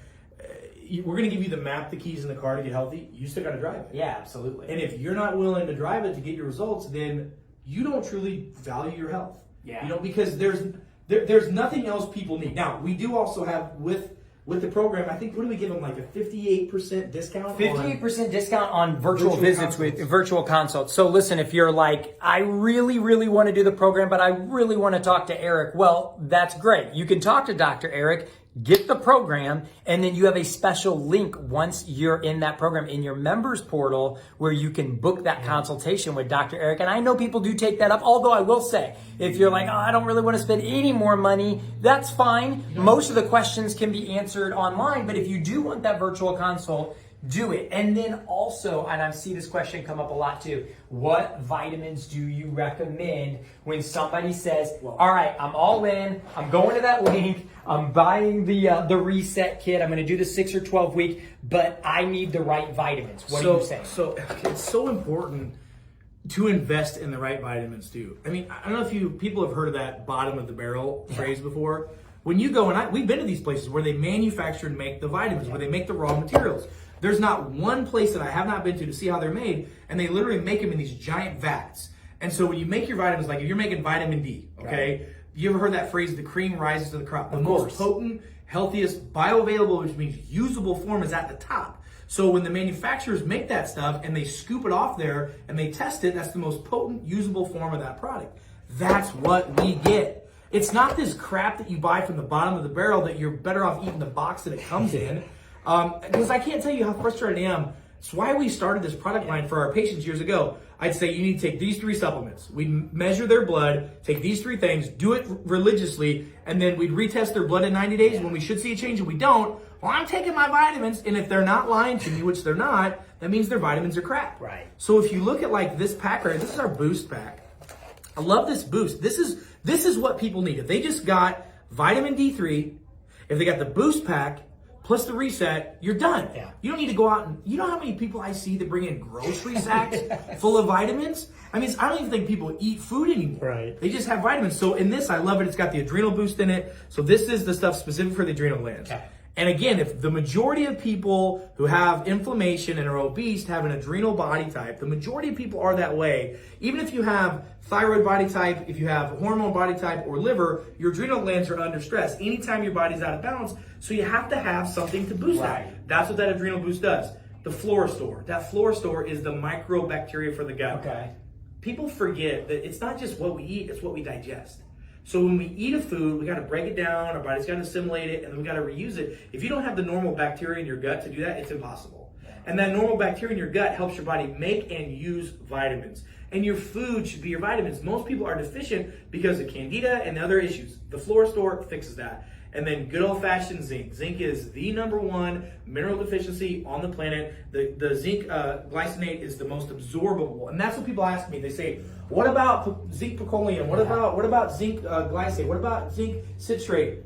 We're going to give you the map, the keys in the car to get healthy. You still got to drive it. Yeah, absolutely. And if you're not willing to drive it to get your results, then you don't truly value your health. Yeah. Because there's nothing else people need. Now, we do also have with the program, I think, what do we give them, like a 58% discount? 58% discount on virtual visits with virtual consults. So listen, if you're like, I really, really want to do the program, but I really want to talk to Eric, well, that's great. You can talk to Dr. Eric. get the program, and then you have a special link once you're in that program in your members portal where you can book that consultation with Dr. Eric. And I know people do take that up, although I will say, if you're like, oh, I don't really want to spend any more money, that's fine. Most of the questions can be answered online, but if you do want that virtual consult, do it. And then also, and I see this question come up a lot too, what vitamins do you recommend when somebody says, all right, I'm all in, I'm going to that link, I'm buying the reset kit, I'm going to do the 6 or 12 week, but I need the right vitamins. What do you say? So it's so important to invest in the right vitamins too. I mean, I don't know if people have heard of that bottom of the barrel phrase before. When you go, and we've been to these places where they manufacture and make the vitamins, where they make the raw materials. There's not one place that I have not been to see how they're made, and they literally make them in these giant vats. And so when you make your vitamins, like if you're making vitamin D, okay, right. You ever heard that phrase, the cream rises to the crop? The most potent, healthiest, bioavailable, which means usable form is at the top. So when the manufacturers make that stuff and they scoop it off there and they test it, that's the most potent, usable form of that product. That's what we get. It's not this crap that you buy from the bottom of the barrel that you're better off eating the box that it comes in. Because I can't tell you how frustrated I am. It's why we started this product line for our patients years ago. I'd say you need to take these 3 supplements. We'd measure their blood, take these 3 things, do it religiously, and then we'd retest their blood in 90 days. When we should see a change and we don't, well, I'm taking my vitamins, and if they're not lying to me, which they're not, that means their vitamins are crap. Right. So if you look at like this pack right here, this is our boost pack. I love this boost. This is what people need. If they just got vitamin D3, if they got the boost pack, plus the reset, you're done. Yeah. You don't need to go out and, you know how many people I see that bring in grocery sacks full of vitamins? I mean, I don't even think people eat food anymore. Right. They just have vitamins. So in this, I love it. It's got the adrenal boost in it. So this is the stuff specific for the adrenal glands. Okay. And again, if the majority of people who have inflammation and are obese have an adrenal body type, the majority of people are that way. Even if you have thyroid body type, if you have hormone body type or liver, your adrenal glands are under stress anytime your body's out of balance. So you have to have something to boost that. That's what that adrenal boost does. The Florastor. That Florastor is the microbacteria for the gut. Okay. People forget that it's not just what we eat, it's what we digest. So when we eat a food, we got to break it down, our body's got to assimilate it, and then we got to reuse it. If you don't have the normal bacteria in your gut to do that, it's impossible. And that normal bacteria in your gut helps your body make and use vitamins. And your food should be your vitamins. Most people are deficient because of Candida and other issues. The Florastor fixes that. And then good old-fashioned zinc. Zinc is the #1 mineral deficiency on the planet. The zinc glycinate is the most absorbable. And that's what people ask me. They say, what about zinc picoleum? What about zinc glycinate? What about zinc citrate?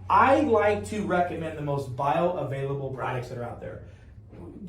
I like to recommend the most bioavailable products that are out there.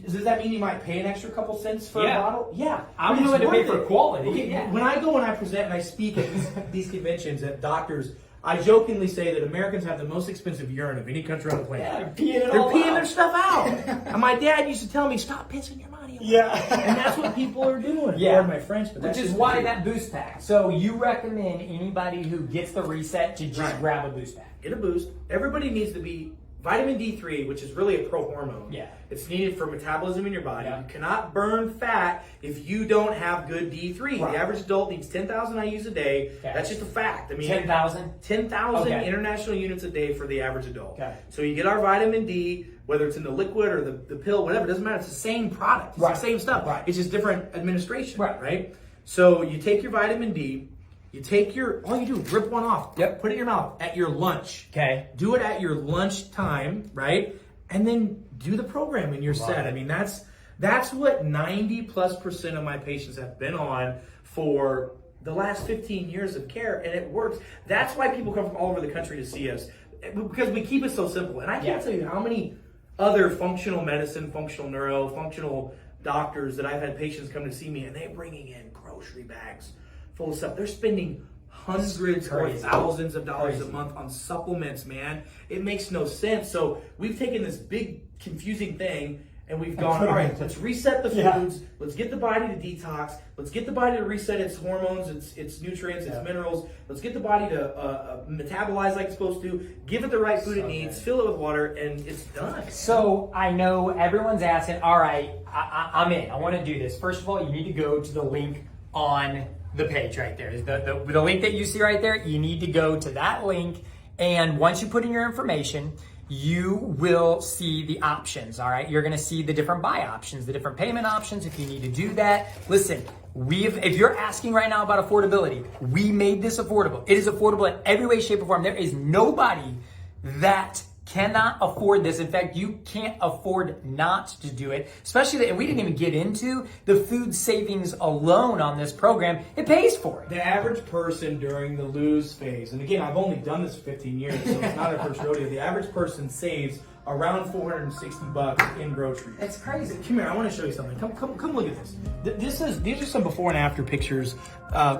Does that mean you might pay an extra couple cents for a bottle? Yeah. I'm willing to pay for quality. Okay, when I go and I present and I speak at these conventions at doctors, I jokingly say that Americans have the most expensive urine of any country on the planet. Yeah, they're peeing their stuff out. And my dad used to tell me, stop pissing your money away. Yeah. And that's what people are doing. Yeah. Pardon my French, but that's which is why that boost pack. So you recommend anybody who gets the reset to just grab a boost pack. Get a boost. Everybody needs to be vitamin D3, which is really a pro-hormone. Yeah. It's needed for metabolism in your body. Yeah. You cannot burn fat if you don't have good D3. Right. The average adult needs 10,000 IUs a day. Okay. That's just a fact. I mean, 10,000? 10,000 Okay. international units a day for the average adult. Okay. So you get our vitamin D, whether it's in the liquid or the pill, whatever, it doesn't matter. It's the same product. It's Right. the same stuff. Right. It's just different administration. Right. So you take your vitamin D, you take all you do is rip one off. Yep. Put it in your mouth at your lunch. Okay. Do it at your lunch time, right? And then do the program and you're set. I mean, that's what 90+% of my patients have been on for the last 15 years of care, and it works. That's why people come from all over the country to see us, because we keep it so simple. And I can't tell you how many other functional medicine, functional neuro, functional doctors that I've had patients come to see me, and they're bringing in grocery bags full of stuff. They're spending hundreds or thousands of dollars a month on supplements, man. It makes no sense. So we've taken this big confusing thing and we've gone, all right, let's reset the foods. Let's get the body to detox. Let's get the body to reset its hormones, its nutrients, its minerals. Let's get the body to metabolize like it's supposed to. Give it the right food it needs. Fill it with water, and it's done. So I know everyone's asking, all right, I'm in. I want to do this. First of all, you need to go to the link on the page right there. The link that you see right there, you need to go to that link, and once you put in your information, you will see the options, all right? You're gonna see the different buy options, the different payment options if you need to do that. Listen, if you're asking right now about affordability, we made this affordable. It is affordable in every way, shape, or form. There is nobody that cannot afford this. In fact, you can't afford not to do it, especially, and we didn't even get into the food savings alone on this program. It pays for it. The average person during the lose phase, and again, I've only done this for 15 years, so it's not our first rodeo. The average person saves around $460 in groceries. It's crazy. Come here, I want to show you something. Come look at this. These are some before and after pictures.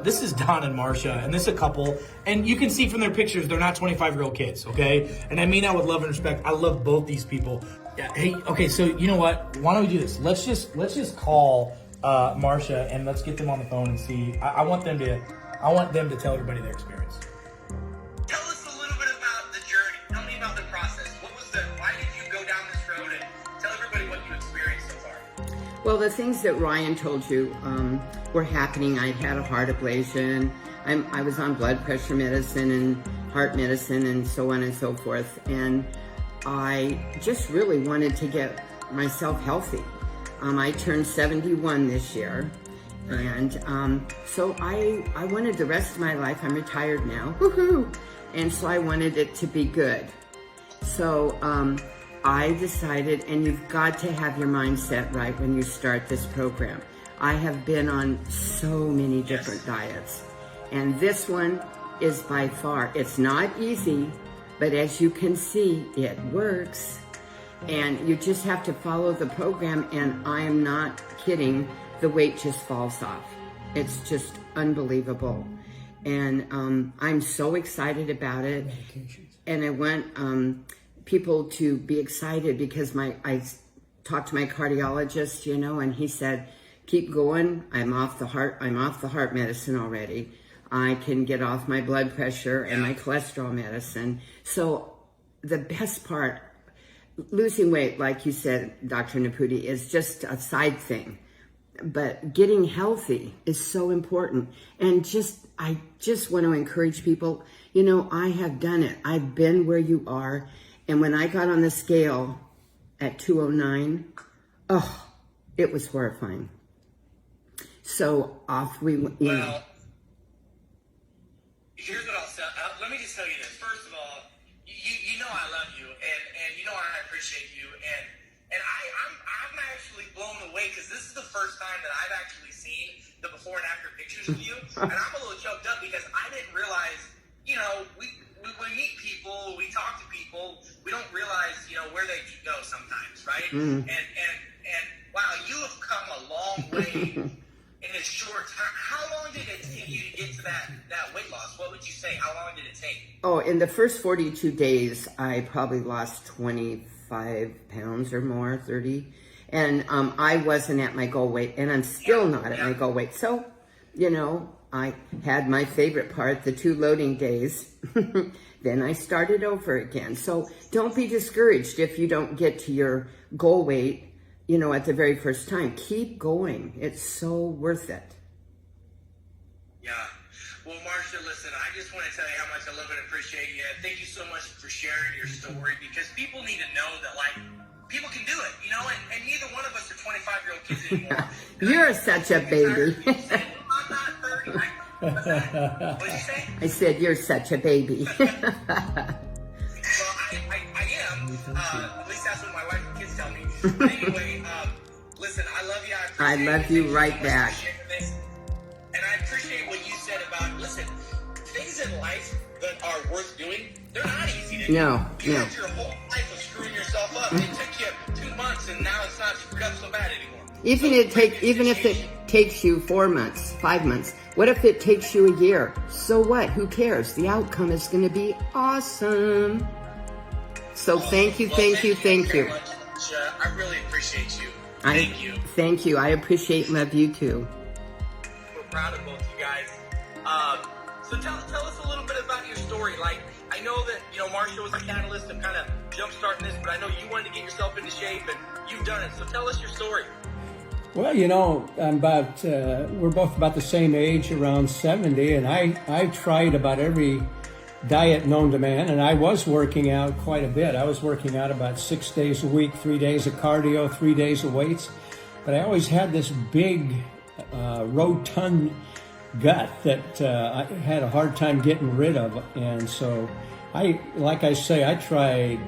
This is Don and Marcia, and this is a couple. And you can see from their pictures, they're not 25-year-old kids, okay? And I mean that with love and respect. I love both these people. Yeah, hey, okay, so you know what? Why don't we do this? Let's just call Marcia and let's get them on the phone and see. I want them to tell everybody their experience. Tell us a little bit about the journey. Tell me about the process. Why did you go down this road, and tell everybody what you experienced so far? Well, the things that Ryan told you were happening. I'd had a heart ablation. I was on blood pressure medicine and heart medicine and so on and so forth. And I just really wanted to get myself healthy. I turned 71 this year. And so I wanted the rest of my life. I'm retired now. Woohoo! And so I wanted it to be good. So I decided, and you've got to have your mindset right when you start this program. I have been on so many different diets, and this one is by far, it's not easy, but as you can see, it works. And you just have to follow the program, and I am not kidding, the weight just falls off. It's just unbelievable. And I'm so excited about it. And I want people to be excited because I talked to my cardiologist, you know, and he said, keep going. I'm off the heart medicine already. I can get off my blood pressure and my cholesterol medicine. So the best part, losing weight, like you said, Dr. Nepute, is just a side thing. But getting healthy is so important. And I just want to encourage people, you know, I have done it. I've been where you are. And when I got on the scale at 209, it was horrifying. So off we went. Well, here's what I'll say. Let me just tell you this. First of all, you know I love you, and you know I appreciate you, and I'm actually blown away because this is the first time that I've actually seen the before and after pictures of you, and I'm a little choked up because I didn't realize, you know, we meet people, we talk to people, we don't realize, you know, where they could go sometimes, right? And wow, you have come a long way in a short time. How long did it take you to get to that weight loss? What would you say? How long did it take? Oh, in the first 42 days, I probably lost 25 pounds or more, 30. And I wasn't at my goal weight, and I'm still not at my goal weight. So, you know, I had my favorite part, the 2 loading days. Then I started over again. So don't be discouraged if you don't get to your goal weight, you know, at the very first time. Keep going. It's so worth it. Yeah. Well, Marcia, listen, I just want to tell you how much I love and appreciate you. Thank you so much for sharing your story, because people need to know that, like, people can do it, you know, and neither one of us are 25-year-old kids anymore. You're such a baby. I'm not 30. What did you say? I said, you're such a baby. Well, I am. At least that's what my wife and kids tell me. But anyway, listen, I love you. I love you right back. And I appreciate what you said about, listen, things in life that are worth doing, they're not easy to do. No. You had your whole life of screwing yourself up. It took you 2 months, and now it's not screwed up so bad anymore. Even if it takes you 4 months, 5 months, what if it takes you a year? So what? Who cares? The outcome is going to be awesome. So thank you. Very much. I really appreciate you. Thank you. Thank you. I appreciate and love you too. We're proud of both you guys. So tell us a little bit about your story. Like, I know that, you know, Marcia was a catalyst of kind of jumpstarting this, but I know you wanted to get yourself into shape, and you've done it. So tell us your story. Well, you know, we're both about the same age, around 70, and I tried about every diet known to man, and I was working out quite a bit. I was working out about 6 days a week, 3 days of cardio, 3 days of weights. But I always had this big, rotund gut that I had a hard time getting rid of. And so I tried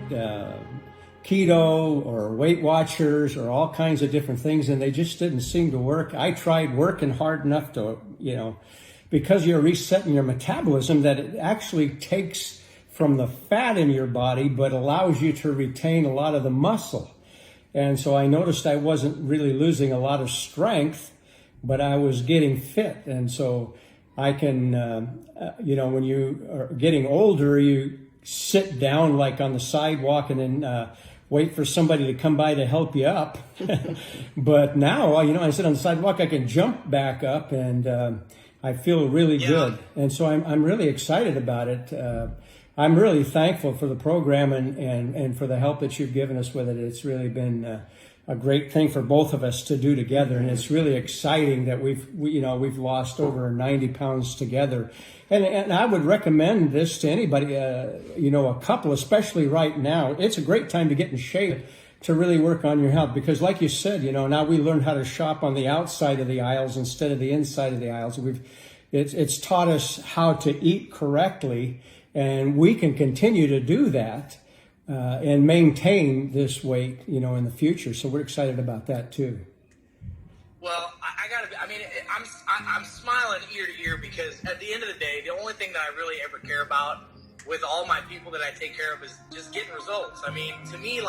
keto or Weight Watchers or all kinds of different things, and they just didn't seem to work. I tried working hard enough to, because you're resetting your metabolism, that it actually takes from the fat in your body, but allows you to retain a lot of the muscle. And so I noticed I wasn't really losing a lot of strength, but I was getting fit. And so I can, when you are getting older, you sit down like on the sidewalk and then wait for somebody to come by to help you up. But now, I sit on the sidewalk, I can jump back up, and I feel really good. And so I'm really excited about it. I'm really thankful for the program and for the help that you've given us with it. It's really been a great thing for both of us to do together, and it's really exciting that we've lost over 90 pounds together. And I would recommend this to anybody, a couple, especially right now. It's a great time to get in shape, to really work on your health, because like you said, now we learn how to shop on the outside of the aisles instead of the inside of the aisles. It's taught us how to eat correctly, and we can continue to do that and maintain this weight, in the future. So we're excited about that too. Well, I'm smiling ear to ear, because at the end of the day, the only thing that I really ever care about with all my people that I take care of is just getting results. I mean, to me,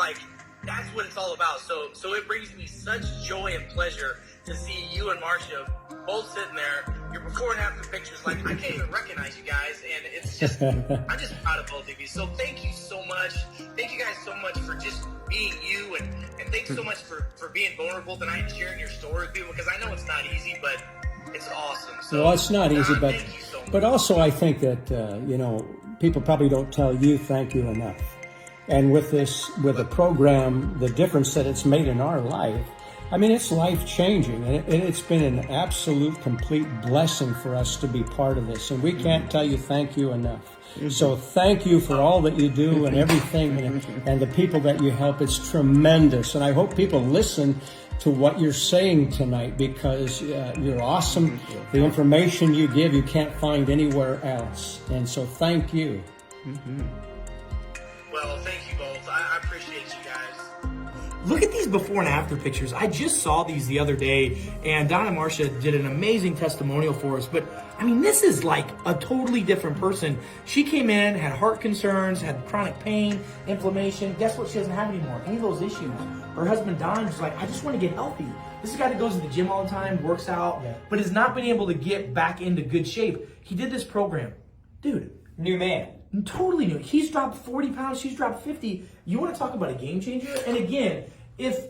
that's what it's all about. So it brings me such joy and pleasure to see you and Marcia both sitting there. Your before and after pictures, I can't even recognize you guys, and it's just, I'm just proud of both of you. So thank you so much. Thank you guys so much for just being you, and thanks so much for being vulnerable tonight and sharing your story with people, because I know it's not easy, but it's awesome. So, well, it's not easy, but thank you so much. But also I think that, people probably don't tell you thank you enough. And with the program, the difference that it's made in our life, it's life-changing, and it's been an absolute, complete blessing for us to be part of this, and we can't tell you thank you enough. So thank you for all that you do and everything, and the people that you help. It's tremendous, and I hope people listen to what you're saying tonight, because you're awesome. The information you give, you can't find anywhere else, and so thank you. Well, thank you both. I appreciate you guys. Look at these before and after pictures. I just saw these the other day, and Don and Marcia did an amazing testimonial for us. But this is like a totally different person. She came in, had heart concerns, had chronic pain, inflammation. Guess what? She doesn't have anymore. Any of those issues. Her husband Don was like, I just want to get healthy. This is a guy that goes to the gym all the time, works out, but has not been able to get back into good shape. He did this program. Dude. New man. Totally new. He's dropped 40 pounds. She's dropped 50. You want to talk about a game changer? And again, if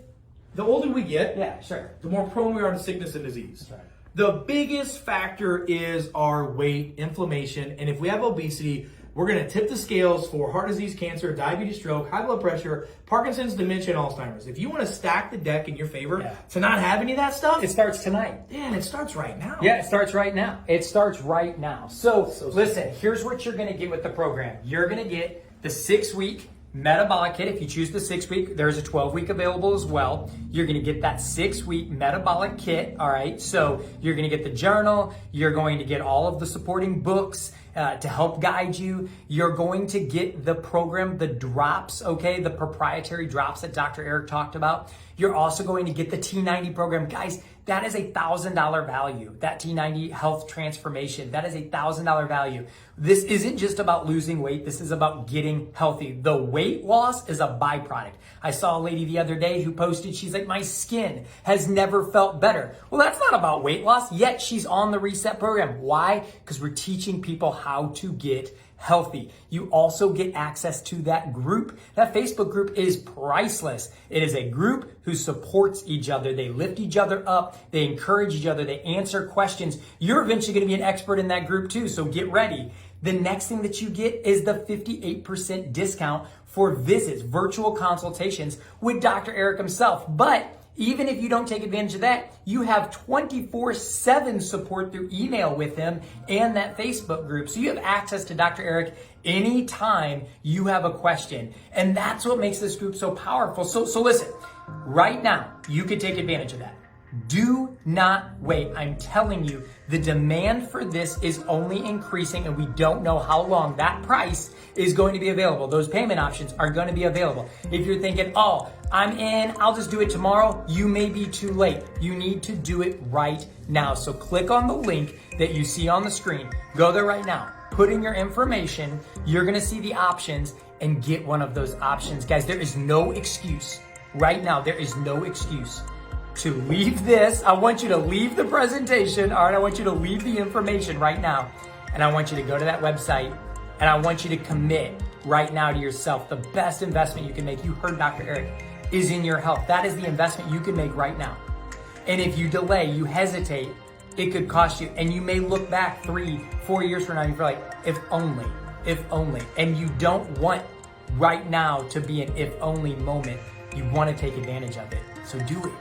the older we get, the more prone we are to sickness and disease. That's right. The biggest factor is our weight, inflammation, and if we have obesity, we're going to tip the scales for heart disease, cancer, diabetes, stroke, high blood pressure, Parkinson's, dementia, and Alzheimer's. If you want to stack the deck in your favor to not have any of that stuff, it starts tonight. Man, it starts right now. Yeah, it starts right now. It starts right now. So listen, here's what you're going to get with the program. You're going to get the 6-week metabolic kit. If you choose the 6-week, there's a 12-week available as well. You're going to get that 6-week metabolic kit. All right. So you're going to get the journal. You're going to get all of the supporting books to help guide you. You're going to get the program, the drops, okay, the proprietary drops that Dr. Eric talked about. You're also going to get the T90 program. Guys, that is $1,000 value. That T90 health transformation, that is $1,000 value. This isn't just about losing weight. This is about getting healthy. The weight loss is a byproduct. I saw a lady the other day who posted, she's like, my skin has never felt better. Well, that's not about weight loss, yet she's on the Reset program. Why? Because we're teaching people how to get healthy. You also get access to that group. That Facebook group is priceless. It is a group who supports each other. They lift each other up. They encourage each other. They answer questions. You're eventually going to be an expert in that group too, so get ready. The next thing that you get is the 58% discount for visits, virtual consultations with Dr. Eric himself. But even if you don't take advantage of that, you have 24/7 support through email with him and that Facebook group. So you have access to Dr. Eric anytime you have a question. And that's what makes this group so powerful. So listen, right now, you can take advantage of that. Do not wait. I'm telling you, the demand for this is only increasing, and we don't know how long that price is going to be available. Those payment options are going to be available. If you're thinking, oh, I'm in, I'll just do it tomorrow, you may be too late. You need to do it right now. So click on the link that you see on the screen. Go there right now. Put in your information. You're going to see the options and get one of those options. Guys, there is no excuse. Right now, there is no excuse to leave this. I want you to leave the presentation. All right, I want you to leave the information right now. And I want you to go to that website, and I want you to commit right now to yourself. The best investment you can make, you heard Dr. Eric, is in your health. That is the investment you can make right now. And if you delay, you hesitate, it could cost you. And you may look back 3-4 years from now and you're like, if only. And you don't want right now to be an if only moment. You want to take advantage of it. So do it.